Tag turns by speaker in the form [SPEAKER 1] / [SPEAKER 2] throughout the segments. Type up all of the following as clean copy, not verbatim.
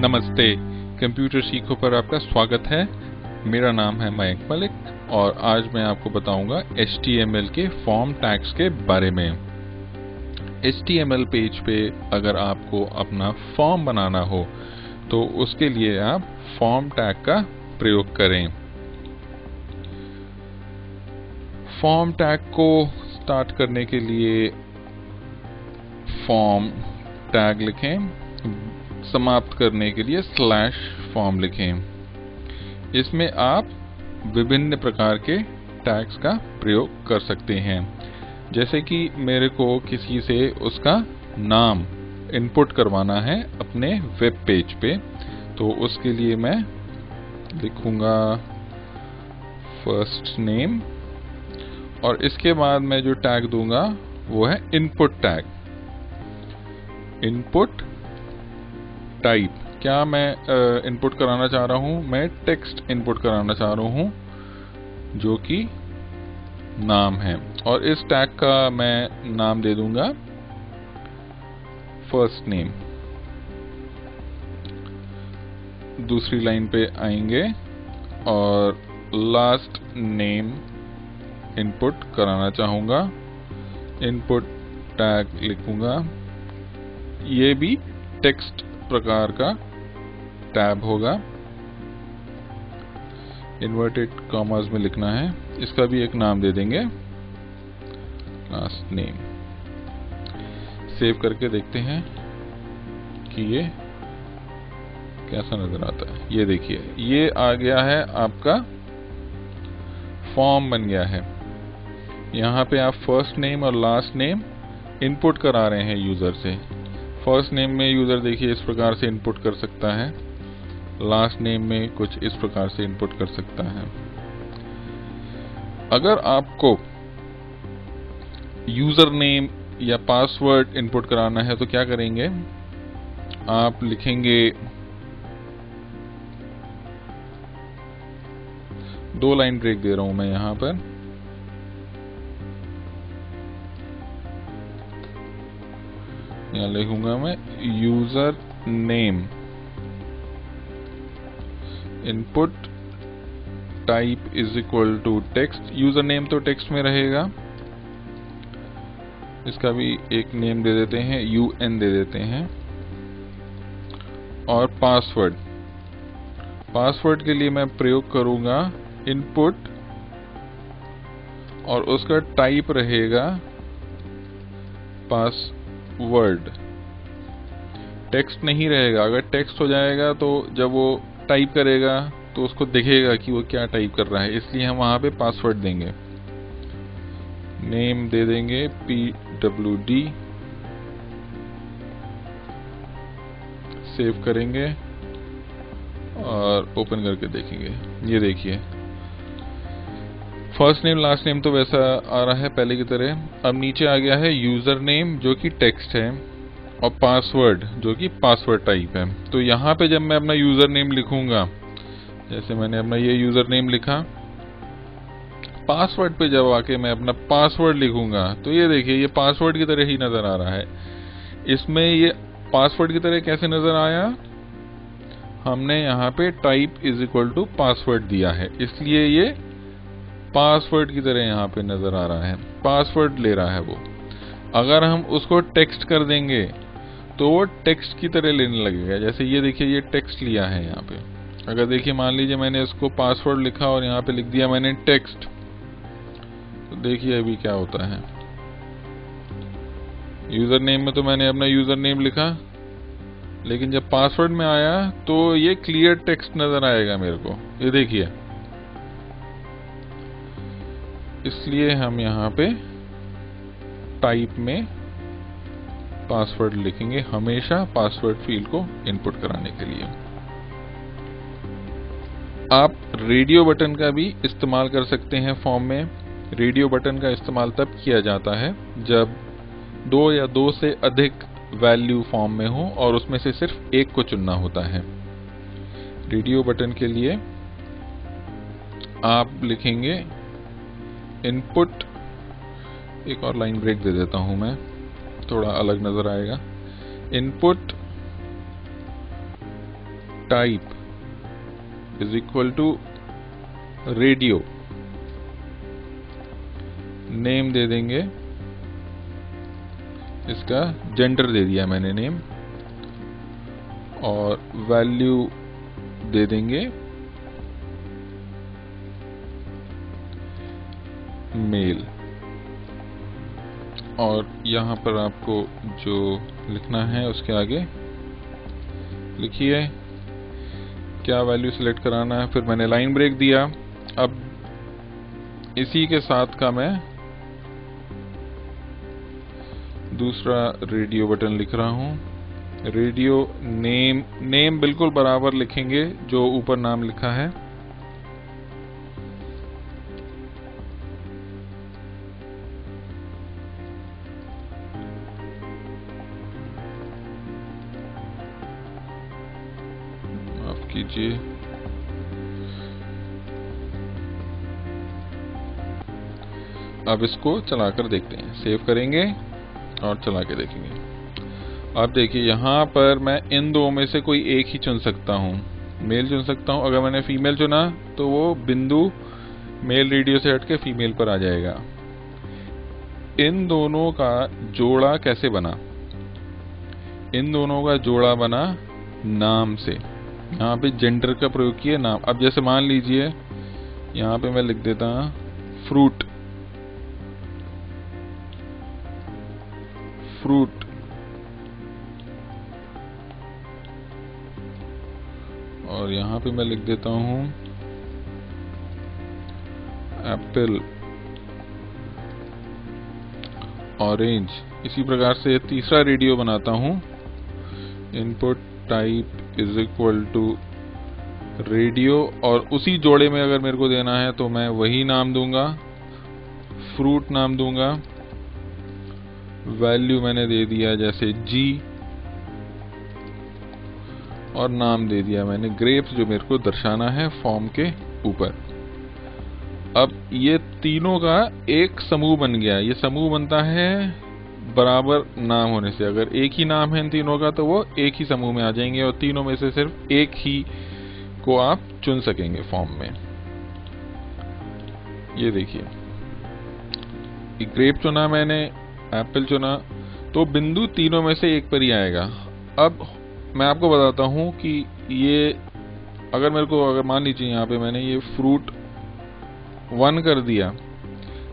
[SPEAKER 1] नमस्ते, कंप्यूटर सीखो पर आपका स्वागत है। मेरा नाम है मयंक मलिक और आज मैं आपको बताऊंगा HTML के फॉर्म टैग्स के बारे में। HTML पेज पे अगर आपको अपना फॉर्म बनाना हो तो उसके लिए आप फॉर्म टैग का प्रयोग करें। फॉर्म टैग को स्टार्ट करने के लिए फॉर्म टैग लिखें, समाप्त करने के लिए /फॉर्म लिखें। इसमें आप विभिन्न प्रकार के टैग्स का प्रयोग कर सकते हैं, जैसे कि मेरे को किसी से उसका नाम इनपुट करवाना है अपने वेब पेज पे, तो उसके लिए मैं लिखूंगा फर्स्ट नेम और इसके बाद मैं जो टैग दूंगा वो है इनपुट टैग। इनपुट टाइप, क्या मैं इनपुट कराना चाह रहा हूं? मैं टेक्स्ट इनपुट कराना चाह रहा हूं जो कि नाम है, और इस टैग का मैं नाम दे दूंगा फर्स्ट नेम। दूसरी लाइन पे आएंगे और लास्ट नेम इनपुट कराना चाहूंगा, इनपुट टैग लिखूंगा। ये भी टेक्स्ट प्रकार का टैब होगा, इन्वर्टेड कॉमास में लिखना है। इसका भी एक नाम दे देंगे लास्ट नेम। सेव करके देखते हैं कि ये कैसा नजर आता है। ये देखिए, ये आ गया है, आपका फॉर्म बन गया है। यहाँ पे आप फर्स्ट नेम और लास्ट नेम इनपुट करा रहे हैं यूजर से। फर्स्ट नेम में यूजर देखिए इस प्रकार से इनपुट कर सकता है, लास्ट नेम में कुछ इस प्रकार से इनपुट कर सकता है। अगर आपको यूजर नेम या पासवर्ड इनपुट कराना है तो क्या करेंगे, आप लिखेंगे 2 लाइन ब्रेक दे रहा हूं मैं यहां पर। यहां लिखूंगा मैं user name, input type is equal to text. User name तो टेक्स्ट में रहेगा, इसका भी एक नेम दे देते हैं, UN दे देते हैं। और पासवर्ड, पासवर्ड के लिए मैं प्रयोग करूंगा इनपुट और उसका टाइप रहेगा पासवर्ड। टेक्स्ट नहीं रहेगा, अगर टेक्स्ट हो जाएगा तो जब वो टाइप करेगा तो उसको दिखेगा कि वो क्या टाइप कर रहा है, इसलिए हम वहां पे पासवर्ड देंगे। नेम दे देंगे PWD, सेव करेंगे और ओपन करके देखेंगे। ये देखिए, फर्स्ट नेम लास्ट नेम तो वैसा आ रहा है पहले की तरह। अब नीचे आ गया है यूजर नेम जो कि टेक्स्ट है और पासवर्ड जो कि पासवर्ड टाइप है। तो यहाँ पे जब मैं अपना यूजर नेम लिखूंगा, जैसे मैंने अपना ये यूजर नेम लिखा, पासवर्ड पे जब आके मैं अपना पासवर्ड लिखूंगा तो ये देखिए ये पासवर्ड की तरह ही नजर आ रहा है। इसमें ये पासवर्ड की तरह कैसे नजर आया, हमने यहाँ पे type is equal to password दिया है, इसलिए ये पासवर्ड की तरह यहाँ पे नजर आ रहा है, पासवर्ड ले रहा है वो। अगर हम उसको टेक्स्ट कर देंगे तो वो टेक्स्ट की तरह लेने लगेगा। जैसे ये देखिए, ये टेक्स्ट लिया है यहाँ पे। अगर देखिए मान लीजिए मैंने इसको पासवर्ड लिखा और यहाँ पे लिख दिया मैंने टेक्स्ट, तो देखिए अभी क्या होता है। यूजर नेम में तो मैंने अपना यूजर नेम लिखा, लेकिन जब पासवर्ड में आया तो ये क्लियर टेक्स्ट नजर आएगा मेरे को, ये देखिए। इसलिए हम यहाँ पे टाइप में पासवर्ड लिखेंगे हमेशा पासवर्ड फील्ड को इनपुट कराने के लिए। आप रेडियो बटन का भी इस्तेमाल कर सकते हैं फॉर्म में। रेडियो बटन का इस्तेमाल तब किया जाता है जब 2 या 2 से अधिक वैल्यू फॉर्म में हो और उसमें से सिर्फ एक को चुनना होता है। रेडियो बटन के लिए आप लिखेंगे इनपुट, एक और लाइन ब्रेक दे देता हूं मैं, थोड़ा अलग नजर आएगा। Input type is equal to radio, name दे देंगे, इसका जेंडर दे दिया मैंने नेम, और वैल्यू दे देंगे मेल। और यहां पर आपको जो लिखना है उसके आगे लिखिए क्या वैल्यू सिलेक्ट कराना है। फिर मैंने लाइन ब्रेक दिया। अब इसी के साथ का मैं दूसरा रेडियो बटन लिख रहा हूं। रेडियो नेम बिल्कुल बराबर लिखेंगे जो ऊपर नाम लिखा है। माफ कीजिए, अब इसको चलाकर देखते हैं। सेव करेंगे और चला के देखेंगे। अब देखिए यहां पर मैं इन दो में से कोई एक ही चुन सकता हूं, मेल चुन सकता हूं। अगर मैंने फीमेल चुना तो वो बिंदु मेल रेडियो से हटके फीमेल पर आ जाएगा। इन दोनों का जोड़ा कैसे बना? इन दोनों का जोड़ा बना नाम से। यहां पे जेंडर का प्रयोग किया, नाम। अब जैसे मान लीजिए यहां पे मैं लिख देता हूं फ्रूट, और यहां पे मैं लिख देता हूं एप्पल, ऑरेंज। इसी प्रकार से तीसरा रेडियो बनाता हूं। Input type is equal to radio, और उसी जोड़े में अगर मेरे को देना है तो मैं वही नाम दूंगा, फ्रूट नाम दूंगा। वैल्यू मैंने दे दिया जैसे जी, और नाम दे दिया मैंने ग्रेप्स, जो मेरे को दर्शाना है फॉर्म के ऊपर। अब ये तीनों का एक समूह बन गया। ये समूह बनता है बराबर नाम होने से। अगर एक ही नाम है इन तीनों का तो वो एक ही समूह में आ जाएंगे, और तीनों में से सिर्फ एक ही को आप चुन सकेंगे फॉर्म में। ये देखिए, ग्रेप चुना मैंने, एप्पल चुना, तो बिंदु तीनों में से एक पर ही आएगा। अब मैं आपको बताता हूं कि ये अगर मेरे को, अगर मान लीजिए यहां पे मैंने ये फ्रूट 1 कर दिया,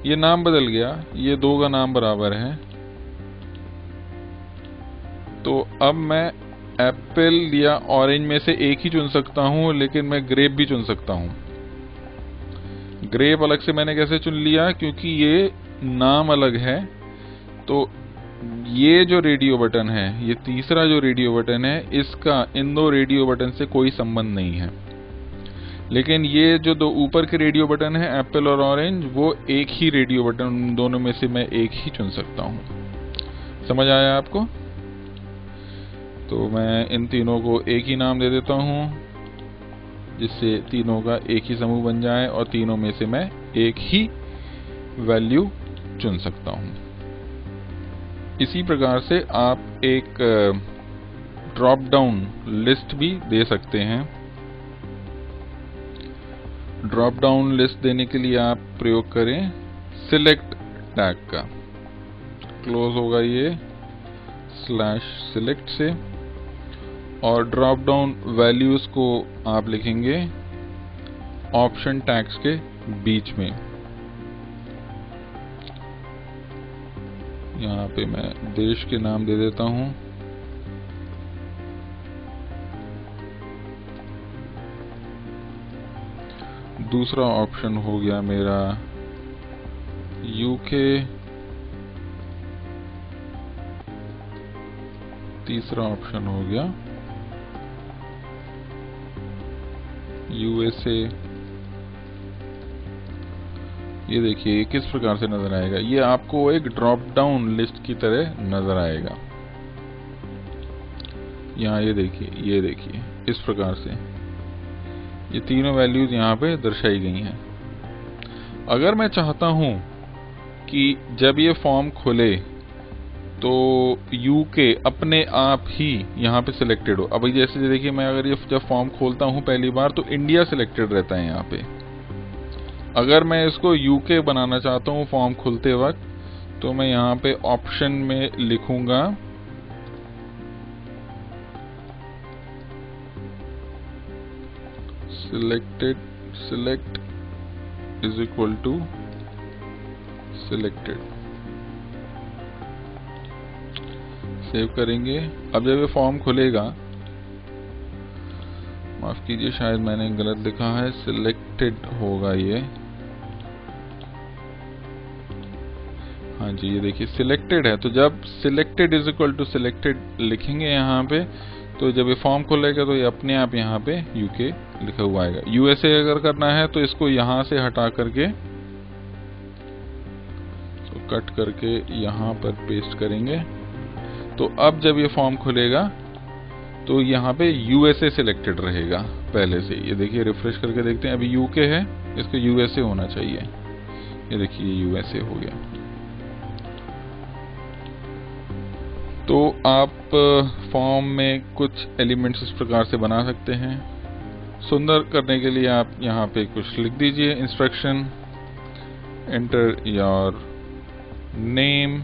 [SPEAKER 1] ये नाम बदल गया, ये 2 का नाम बराबर है, तो अब मैं एप्पल या ऑरेंज में से एक ही चुन सकता हूं, लेकिन मैं ग्रेप भी चुन सकता हूं। ग्रेप अलग से मैंने कैसे चुन लिया? क्योंकि ये नाम अलग है। तो ये जो रेडियो बटन है, ये तीसरा जो रेडियो बटन है, इसका इन दो रेडियो बटन से कोई संबंध नहीं है। लेकिन ये जो दो ऊपर के रेडियो बटन है, एप्पल और ऑरेंज, वो एक ही रेडियो बटन, दोनों में से मैं एक ही चुन सकता हूं। समझ आया आपको? तो मैं इन तीनों को एक ही नाम दे देता हूं, जिससे तीनों का एक ही समूह बन जाए, और तीनों में से मैं एक ही वैल्यू चुन सकता हूं। इसी प्रकार से आप एक ड्रॉप डाउन लिस्ट भी दे सकते हैं। ड्रॉप डाउन लिस्ट देने के लिए आप प्रयोग करें सिलेक्ट टैग का। क्लोज होगा ये /select से, और ड्रॉप डाउन वैल्यूज को आप लिखेंगे ऑप्शन टैग्स के बीच में। यहाँ पे मैं देश के नाम दे देता हूं। दूसरा ऑप्शन हो गया मेरा यूके, तीसरा ऑप्शन हो गया यूएसए। ये देखिए किस प्रकार से नजर आएगा। ये आपको एक ड्रॉप डाउन लिस्ट की तरह नजर आएगा। यहाँ ये देखिए इस प्रकार से ये तीनों वैल्यूज यहाँ पे दर्शाई गई हैं। अगर मैं चाहता हूं कि जब ये फॉर्म खुले तो यूके अपने आप ही यहाँ पे सिलेक्टेड हो। अब जैसे देखिए मैं अगर ये जब फॉर्म खोलता हूँ पहली बार तो इंडिया सिलेक्टेड रहता है यहाँ पे। अगर मैं इसको यूके बनाना चाहता हूँ फॉर्म खुलते वक्त तो मैं यहाँ पे ऑप्शन में लिखूंगा select is equal to selected। Save करेंगे। अब जब ये फॉर्म खुलेगा, माफ कीजिए शायद मैंने गलत लिखा है, सिलेक्टेड होगा ये। हाँ जी, ये देखिए सिलेक्टेड है। तो जब selected is equal to selected लिखेंगे यहाँ पे, तो जब ये फॉर्म खुलेगा तो ये अपने आप यहाँ पे यूके लिखा हुआ आएगा। यूएसए अगर करना है तो इसको यहाँ से हटा करके तो कट करके यहाँ पर पेस्ट करेंगे। तो अब जब ये फॉर्म खुलेगा तो यहाँ पे यूएसए सिलेक्टेड रहेगा पहले से। ये देखिए रिफ्रेश करके देखते हैं, अभी यूके है, इसको यूएसए होना चाहिए। ये देखिए यूएसए हो गया। तो आप फॉर्म में कुछ एलिमेंट्स इस प्रकार से बना सकते हैं। सुंदर करने के लिए आप यहाँ पे कुछ लिख दीजिए। Instruction, enter your name,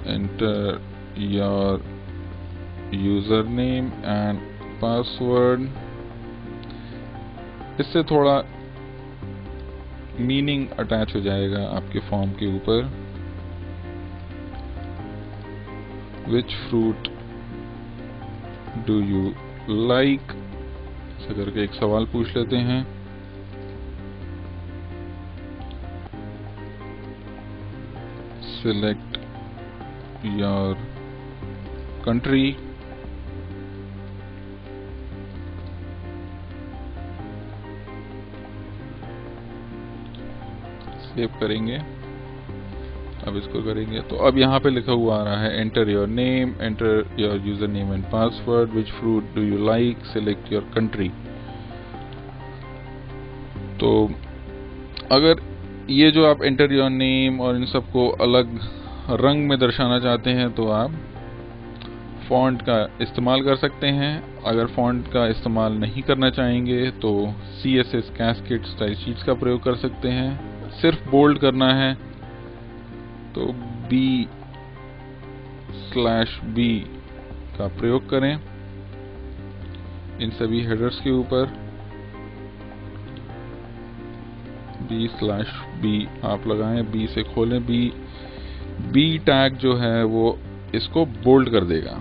[SPEAKER 1] enter your user name and password. इससे थोड़ा मीनिंग अटैच हो जाएगा आपके फॉर्म के ऊपर। Which fruit do you like, ऐसा करके एक सवाल पूछ लेते हैं। सिलेक्ट योर कंट्री, सेव करेंगे। अब इसको करेंगे तो अब यहाँ पे लिखा हुआ आ रहा है enter your name, enter your user name and password, which fruit do you like, select your country. तो अगर ये जो आप एंटर योर नेम और इन सबको अलग रंग में दर्शाना चाहते हैं तो आप फॉन्ट का इस्तेमाल कर सकते हैं। अगर फॉन्ट का इस्तेमाल नहीं करना चाहेंगे तो CSS कैस्केड स्टाइल शीट्स का प्रयोग कर सकते हैं। सिर्फ बोल्ड करना है तो B/B का प्रयोग करें इन सभी हेडर्स के ऊपर। B/B आप लगाएं, B से खोलें। B टैग जो है वो इसको बोल्ड कर देगा।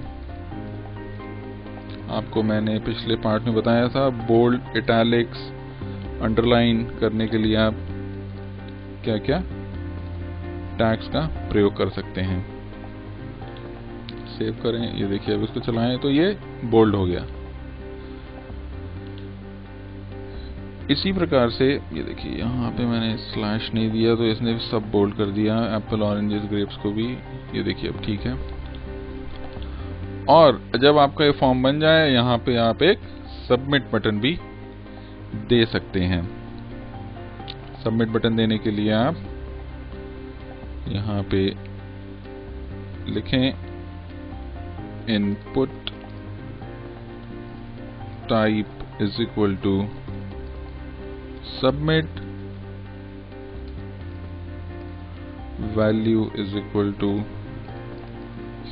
[SPEAKER 1] आपको मैंने पिछले पार्ट में बताया था, बोल्ड, इटैलिक्स, अंडरलाइन करने के लिए आप क्या क्या टैग्स का प्रयोग कर सकते हैं। सेव करें। ये देखिए अब इसको चलाएं तो ये बोल्ड हो गया। इसी प्रकार से ये देखिए यहाँ पे मैंने स्लैश नहीं दिया तो इसने भी सब बोल्ड कर दिया, एप्पल, ऑरेंजेस, ग्रेप्स को भी। ये देखिए अब ठीक है। और जब आपका ये फॉर्म बन जाए यहाँ पे आप एक सबमिट बटन भी दे सकते हैं। सबमिट बटन देने के लिए आप यहाँ पे लिखें input type is equal to submit, value is equal to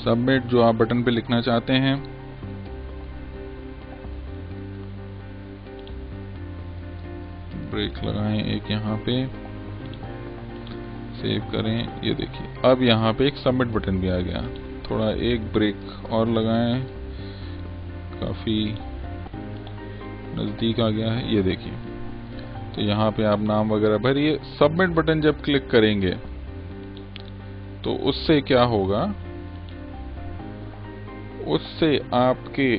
[SPEAKER 1] submit, जो आप बटन पे लिखना चाहते हैं। ब्रेक लगाएं एक यहाँ पे, सेव करें। ये देखिए अब यहाँ पे एक सबमिट बटन भी आ गया। थोड़ा एक ब्रेक और लगाएं, काफी नजदीक आ गया है। ये देखिए तो यहाँ पे आप नाम वगैरह भरिए। सबमिट बटन जब क्लिक करेंगे तो उससे क्या होगा, उससे आपके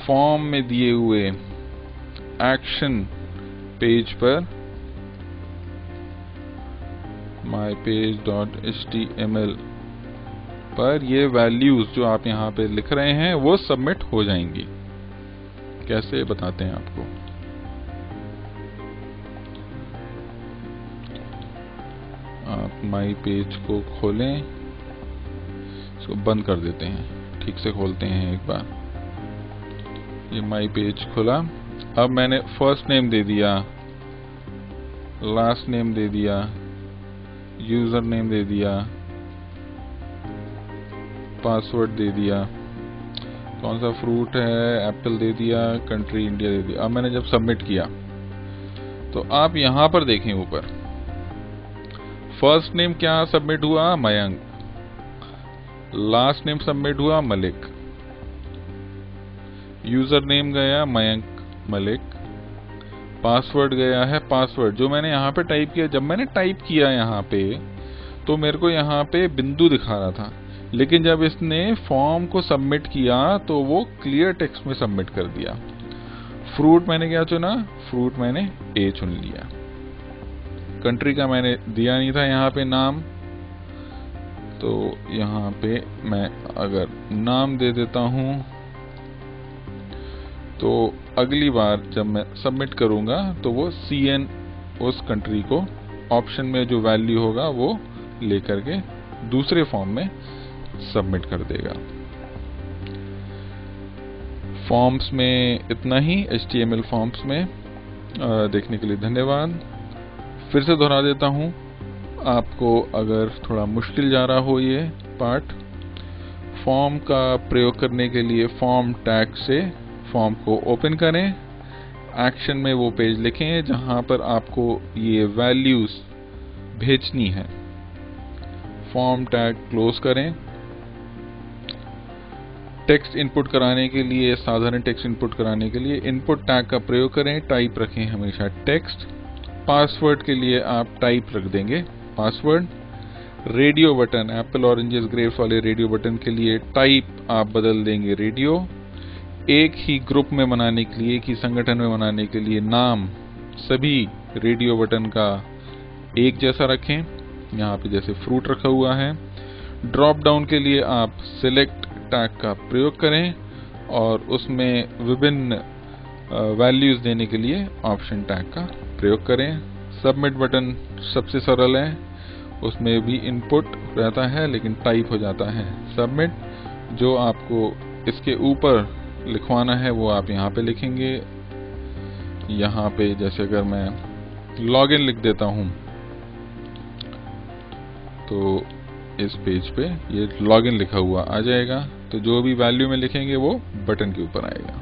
[SPEAKER 1] फॉर्म में दिए हुए एक्शन पेज पर mypage.html पर ये वैल्यूज जो आप यहाँ पे लिख रहे हैं वो सबमिट हो जाएंगी। कैसे बताते हैं आपको। आप माई पेज को खोलें, इसको बंद कर देते हैं, ठीक से खोलते हैं एक बार। ये माई पेज खुला। अब मैंने फर्स्ट नेम दे दिया, लास्ट नेम दे दिया, यूजर नेम दे दिया, पासवर्ड दे दिया, कौन सा फ्रूट है, एप्पल दे दिया, कंट्री इंडिया दे दिया। अब मैंने जब सबमिट किया तो आप यहां पर देखें ऊपर फर्स्ट नेम क्या सबमिट हुआ, मयंक। लास्ट नेम सबमिट हुआ, मलिक। यूजर नेम गया मयंक मलिक। पासवर्ड गया है पासवर्ड जो मैंने यहां पे टाइप किया। जब मैंने टाइप किया यहां पे तो मेरे को यहां पे बिंदु दिखा रहा था, लेकिन जब इसने फॉर्म को सबमिट किया तो वो क्लियर टेक्स्ट में सबमिट कर दिया। फ्रूट मैंने क्या चुना, फ्रूट मैंने ए चुन लिया। कंट्री का मैंने दिया नहीं था यहाँ पे नाम, तो यहाँ पे मैं अगर नाम दे देता हूं तो अगली बार जब मैं सबमिट करूंगा तो वो CN उस कंट्री को ऑप्शन में जो वैल्यू होगा वो लेकर के दूसरे फॉर्म में सबमिट कर देगा। फॉर्म्स में इतना ही, HTML फॉर्म्स में देखने के लिए धन्यवाद। फिर से दोहरा देता हूं, आपको अगर थोड़ा मुश्किल जा रहा हो ये पार्ट, फॉर्म का प्रयोग करने के लिए फॉर्म टैग से फॉर्म को ओपन करें, एक्शन में वो पेज लिखें जहां पर आपको ये वैल्यूज भेजनी है। फॉर्म टैग क्लोज करें। टेक्स्ट इनपुट कराने के लिए, साधारण टेक्स्ट इनपुट कराने के लिए इनपुट टैग का प्रयोग करें, टाइप रखें हमेशा टेक्स्ट। पासवर्ड के लिए आप टाइप रख देंगे password. Radio button, Apple oranges grapes वाले रेडियो बटन के लिए टाइप आप बदल देंगे रेडियो। एक ही ग्रुप में बनाने के लिए, एक ही संगठन में बनाने के लिए नाम सभी रेडियो बटन का एक जैसा रखें, यहाँ पे जैसे फ्रूट रखा हुआ है। ड्रॉप डाउन के लिए आप सिलेक्ट टैग का प्रयोग करें और उसमें विभिन्न वैल्यूज देने के लिए ऑप्शन टैग का प्रयोग करें। सबमिट बटन सबसे सरल है, उसमें भी इनपुट रहता है लेकिन टाइप हो जाता है सबमिट। जो आपको इसके ऊपर लिखवाना है वो आप यहाँ पे लिखेंगे। यहाँ पे जैसे अगर मैं लॉगिन लिख देता हूँ तो इस पेज पे ये लॉगिन लिखा हुआ आ जाएगा, तो जो भी वैल्यू में लिखेंगे वो बटन के ऊपर आएगा।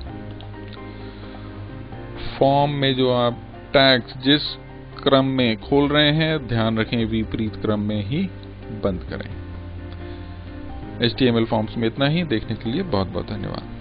[SPEAKER 1] फॉर्म में जो आप टैग्स जिस क्रम में खोल रहे हैं, ध्यान रखें विपरीत क्रम में ही बंद करें। HTML फॉर्म्स में इतना ही। देखने के लिए बहुत बहुत धन्यवाद।